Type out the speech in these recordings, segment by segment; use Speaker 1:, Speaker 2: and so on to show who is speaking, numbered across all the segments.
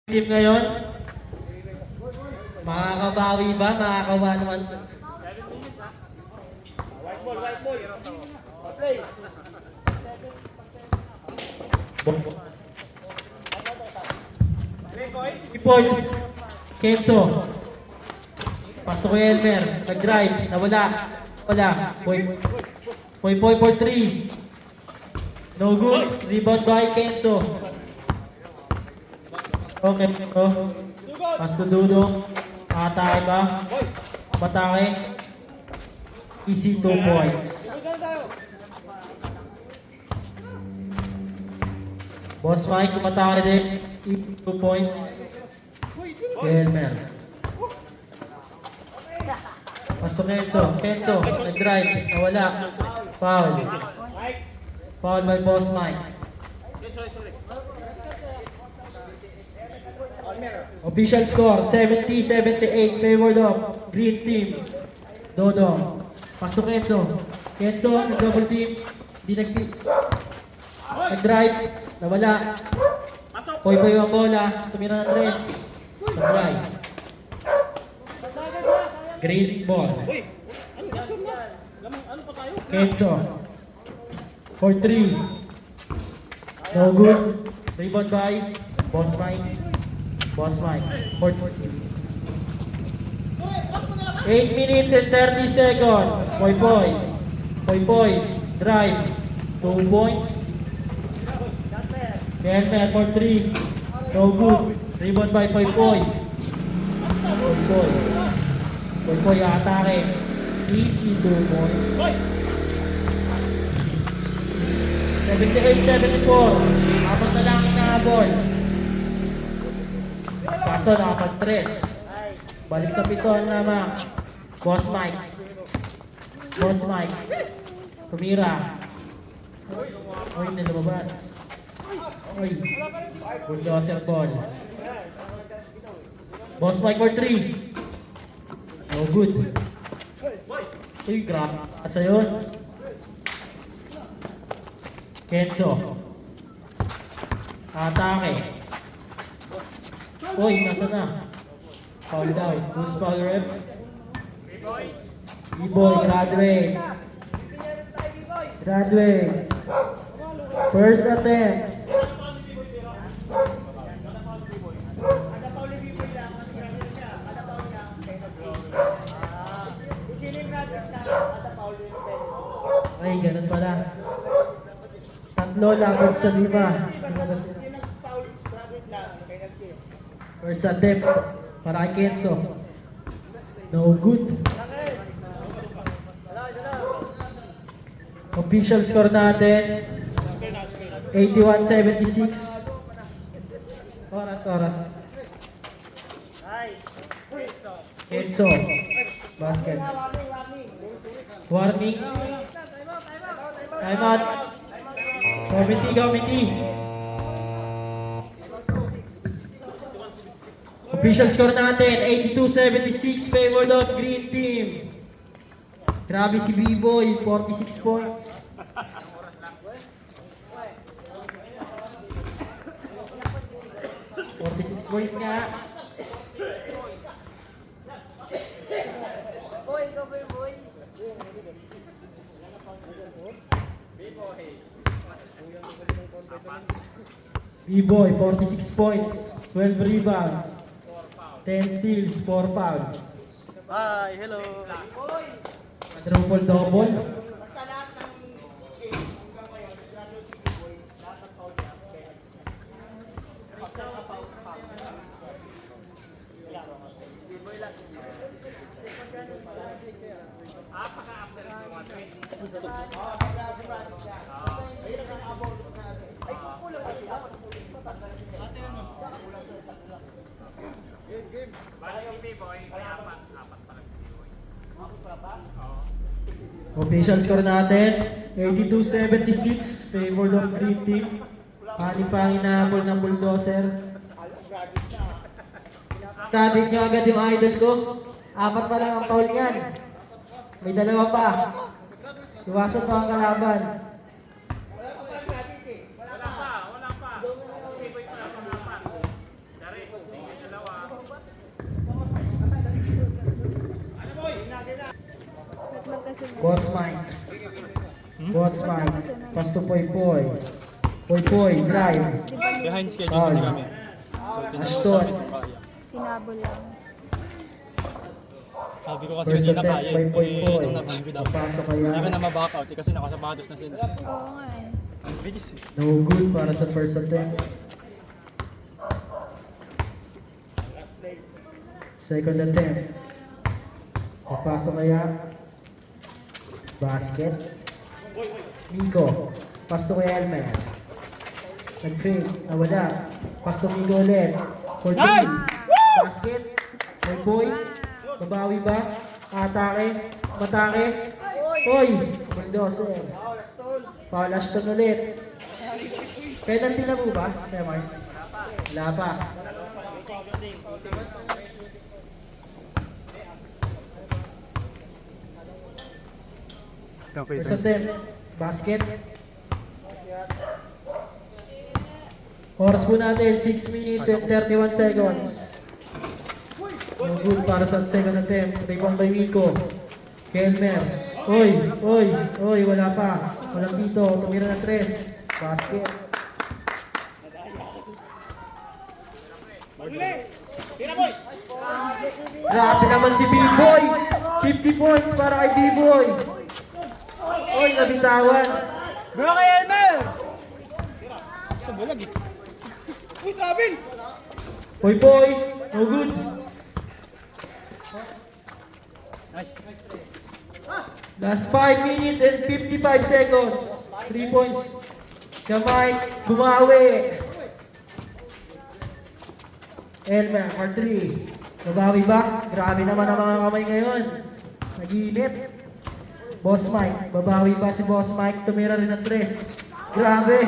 Speaker 1: Team ngayon, makakabawi ba? Makakawa naman.
Speaker 2: White ball. Play.
Speaker 1: 3 points. Kenzo. Pasok kay Elmer. Nag-drive. Nawala. Wala. Point for 3. No good. Rebound by Kenzo. Okay. Pass to Dudong. Atake ba? Batake. Easy 2 points. Boss Mike, kumatake din. 2 points. Elmer. Pass to Kenzo. Kenzo. Nag-drive. Nawala. Foul. Foul by Boss Mike. Official score, 70-78, favored of Green Team. Dodong. Pasok Kenzo. Kenzo, nag-double team. Hindi nag-drive. Nawala. Poy-poy ang bola. Tumira ng tres. Nag-drive. Green ball. Kenzo. For 3. No good. Rebound by Boss Mike. Boss Mike, 8 minutes and 30 seconds. Poy, drive. 2 points. Elmer for 3. No good. Rebound by Poy. Poy, atake. Easy 2 points. 78-74. Apat na lang inaabol. Kaso nakapag-tres. Balik sa piton naman. Boss Mike. Tumira. Oy, nilabas. Oy. Bulldozer ball. Boss Mike for 3. No good. Uy, grabe. Asa yun? Kenzo. Atake. Uy, nasa na? Foul daw. Who's foul rep? B-boy, graduate. First attempt. Ay, ganun pala. 3 laban sa 5. First attempt para kay Kenzo. No good. Official score natin 81-76. Oras. Kenzo. Basket. Warning. Time out. Committee. Official score natin, 82-76, favored of Green Team. Grabe si B-Boy, 46 points. Points nga. B-Boy, 46 points, 12 rebounds. 10 steals, 4 fouls.
Speaker 2: Hi, hello.
Speaker 1: Quadruple double. Official score natin, 82-76, favored of Green Team. Pani pang inahabol ng Bulldozer. Kadit nyo agad yung idol ko. 4 pa lang ang foul niyan. May 2 pa. Iwasan pa ang kalaban.
Speaker 3: Wala pa.
Speaker 1: Boss Mike. Boss Mike. Pass to Poy Poy. Poy Poy, drive.
Speaker 3: Behind schedule kasi kami. So,
Speaker 1: Ashton.
Speaker 4: Tinabol lang.
Speaker 3: Sabi ko kasi
Speaker 1: First
Speaker 3: hindi na
Speaker 1: attempt,
Speaker 3: kaya.
Speaker 1: Poy Poy Poy.
Speaker 3: Nung nag-review daw.
Speaker 1: Papasok
Speaker 3: Hindi ka
Speaker 1: kaya.
Speaker 3: na ma-back out kasi nakasapatos na sila.
Speaker 4: Oo nga eh.
Speaker 3: Ang bilis eh.
Speaker 1: No good para sa first attempt. Second attempt. Papasok kaya. Basket. Miko. Pass to kay Elmer. Nag-fade. Nawala. Pass to Miko ulit. For
Speaker 3: Nice!
Speaker 1: Basket. May boy. Babawi ba? Atake. Matake. Oy! Bulldozer. Foul Ashton ulit. Penalty na po ba? Never. Wala pa. First attempt. Basket. Oras po natin, 6 minutes and 31 seconds. No good para sa second attempt. Rebound by Miko. Kelmer. Oy, wala pa. Walang dito. Tumira na 3. Basket. Grabe naman si B-Boy. 50 points para kay B-Boy. Oy, nabitawan.
Speaker 3: Bro kay Elmer! Ito bulag eh. Uy, Kabin!
Speaker 1: Boy, no good.
Speaker 3: Nice.
Speaker 1: Last 5 minutes and 55 seconds. 3 points. Kamay, bumawi. Elmer, for 3. Nabawi ba? Grabe naman ang mga kamay ngayon. Nag-iinit. Boss Mike, babawi ba si Boss Mike? Tumira rin ng 3. Grabe.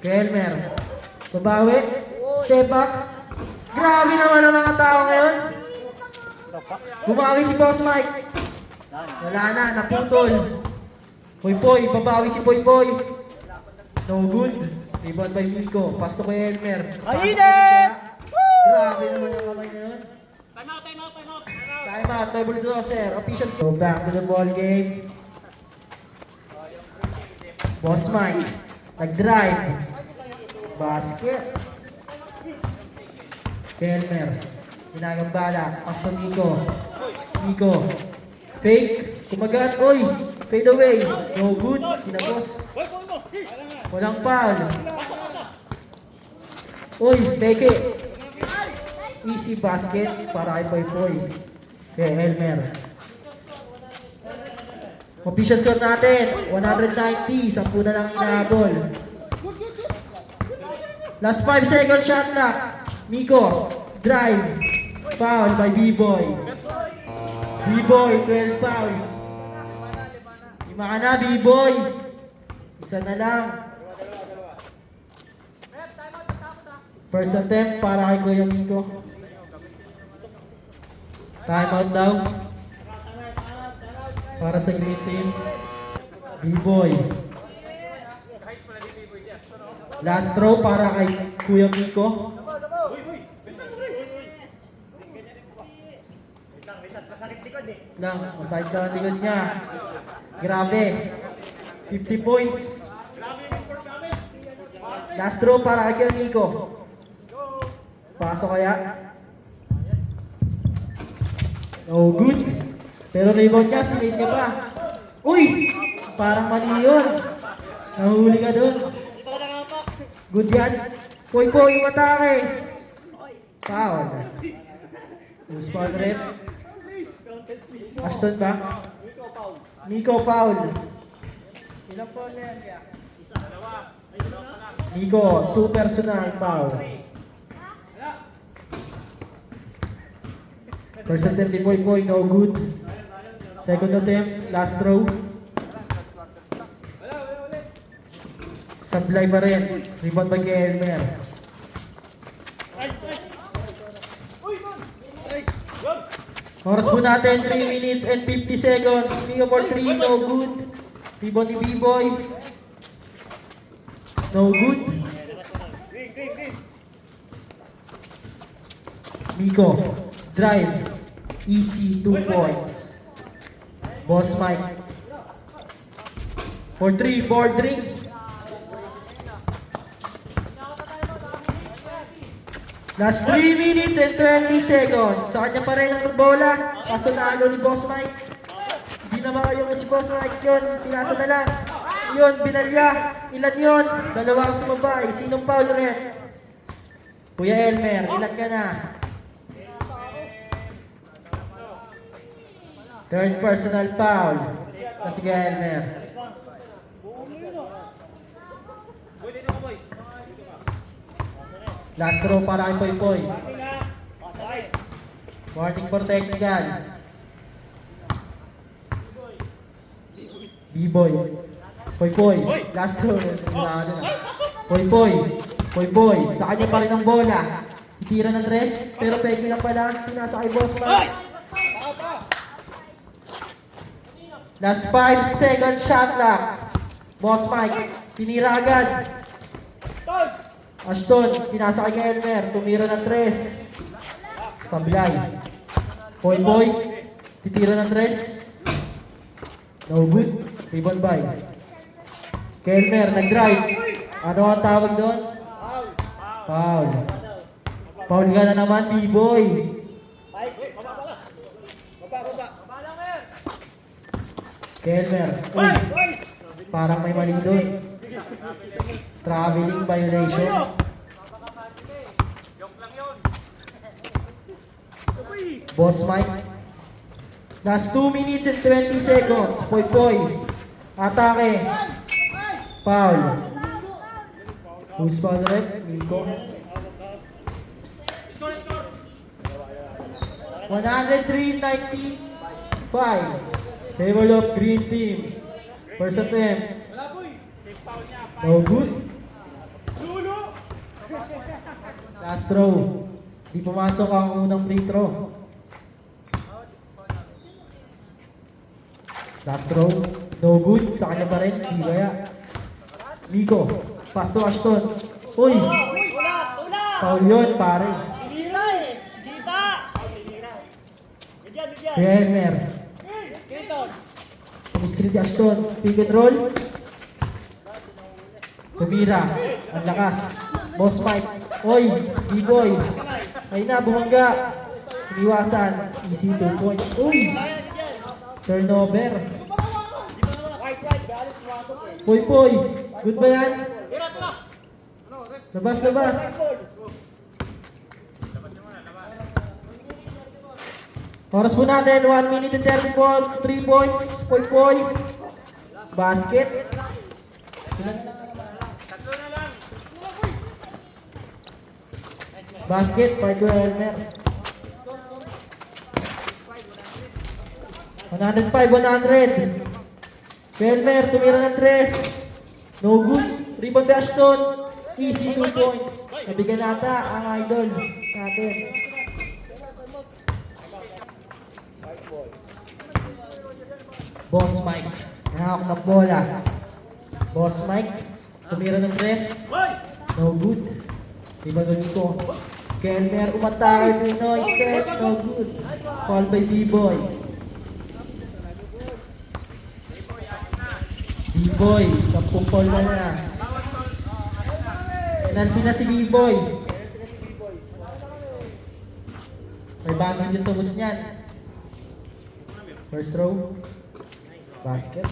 Speaker 1: Kelmer, babawi. Step back. Grabe naman ang mga tao ngayon. Bumawi si Boss Mike. Wala na, naputol. Poy, babawi si Poy. No good. Rebound by Miko. Pass to kay Elmer.
Speaker 3: Mainit!
Speaker 1: Grabe naman ang kamay ngayon. Time out, by Bulldozer. Officials go back to the ball game. Boss Mike. Nag-drive. Basket. Kelmer. Ginagambala. Pass to Miko. Fake. Kumagat. Oy. Fade away. No good. Kinagos. Walang foul. Uy, peke. Easy basket para kay Poy. Kay Elmer. Official score natin, 190. 10 na lang inahabol. Last 5 seconds shot clock. Miko, drive. Foul by B-Boy. B-Boy, 12 fouls. Lima ka na, B-Boy. Isa na lang. First attempt para kay Kuya Miko. Time out daw. Para sa green team. B-Boy. Last throw para kay Kuya Miko. Lang, masakit ka ang likod niya. Grabe. 50 points. Last throw para kay Kuya Miko. Pasok kaya? No good. Pero rebound niya, sinate niya pa. Uy! Parang mali yun. Nahuli ka doon. Good yan. Poy, yung atake. Foul. Who's foul red? Ashton ba? Miko foul. Ilang foul na yan? Miko, 2 personal foul. First attempt ni Poy, no good. Second attempt, last throw. Sablay pa rin. Rebound by kay Elmer. Oras po natin, 3 minutes and 50 seconds. Miko for 3, no good. Rebound ni B-Boy. No good. Miko, drive. Easy, 2 points. Boss Mike. For 3, board ring. Last 3 minutes and 20 seconds. Sa kanya pa rin ang bola. Kaso naalo ni Boss Mike. Hindi na makayong si Boss Mike yun. Pinasa na lang. Yun, binalya. Ilan yun? Dalawang sumabay. Sinong foul rin? Kuya Elmer, ilan ka na? Third personal foul. Kasi Kuya Elmer. Last throw para kay Poy Poy. Warning for technical. B-boy. Poy Poy. Last throw. Poy Poy. Poy Poy. Sa kanya pa rin ang bola. Tira ng tres. Pero peke lang pala. Pinasa kay Boss Mike. Last 5 seconds shot clock. Boss Mike. Tinira agad. Ashton, pinasa kay Elmer, tumira ng tres. Sablay. Poy Poy, titira ng tres. No good. Rebound by. Kelmer, nag-drive. Ano ang tawag doon? Foul. Foul ka na naman, B-boy. Kelmer. Uy, parang may mali doon. Traveling violation. Boss Mike. Last 2 minutes and 20 seconds. Poy Poy. Atake. Foul. Who's foul red? Nico. 103-95. Favor of green team. First attempt. No good. Last throw. Di pumasok ang unang free throw. Last throw. No good. Sa kanya pa rin. Di kaya. Nico. Pass to Ashton. Uy. Foul yun, pare. Kuya Elmer. Tumiskrin si Ashton. Pick and roll. Tumira. Ang lakas. Boss Mike. Oy, B-boy. Ay na, bumangga. Iniwasan. Easy 2 points. Uy! Turnover. Poy Poy. Good ba yan? Labas, labas. Oras po natin. 1 minute and 30 points. 3 points. Poy Poy. Basket. Basket by Kuya Elmer. 105-100. Kuya Elmer, tumira ng tres. No good. Rebound by Ashton. Easy 2 points. Nabigyan nata ang idol natin. Boss Mike. Nahawak ng bola. Boss Mike. Tumira ng tres. No good. Rebound by Nico. Kelmer, umatake. Pinoy step. No good. Call by B-boy. B-boy. 10 foul na na. Penalty na si B-boy. May bago yung tubos niyan. First row. Basket.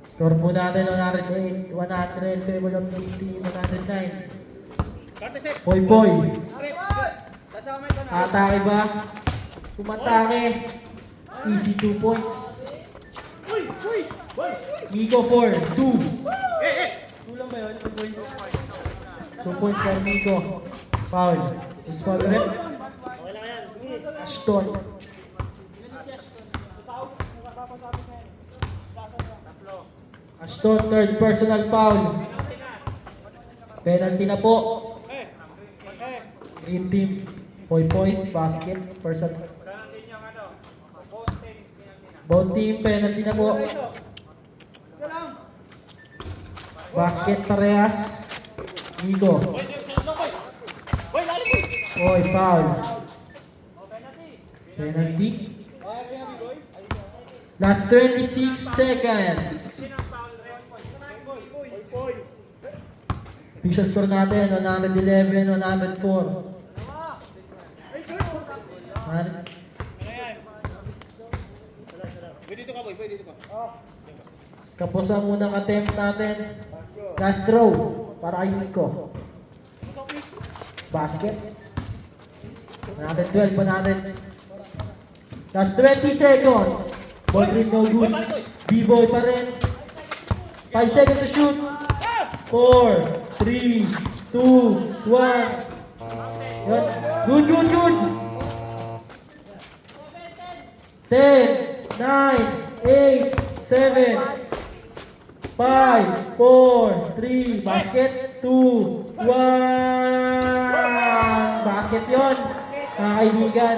Speaker 1: Score po natin 108, 100, favor of 80, 109. Poy Poy. Atake ba? Kumatake. Easy 2 points. Nico 4, 2. 2 lang ba yun? 2 points. 2 points kay Nico. Foul. Is foul rep. Ashton. Ashton, third personal foul. Penalty na po. Green team. Poy Poy, basket. First at both team, penalty na po. Basket parehas. Nico. Oy, foul. Penalty. Last 26 seconds. Official score natin, 111, 104. Kapos ang unang attempt natin. Last throw para kay Nico. Basket. 112 pa natin. Last 20 seconds. Ball rin no good. B-boy pa rin. 5 seconds to shoot. 4, 3, 2, 1. Good, good, good. 10, 9, 8, 7, 5, 4, 3, basket, 2, 1. Basket yon, mga kaibigan.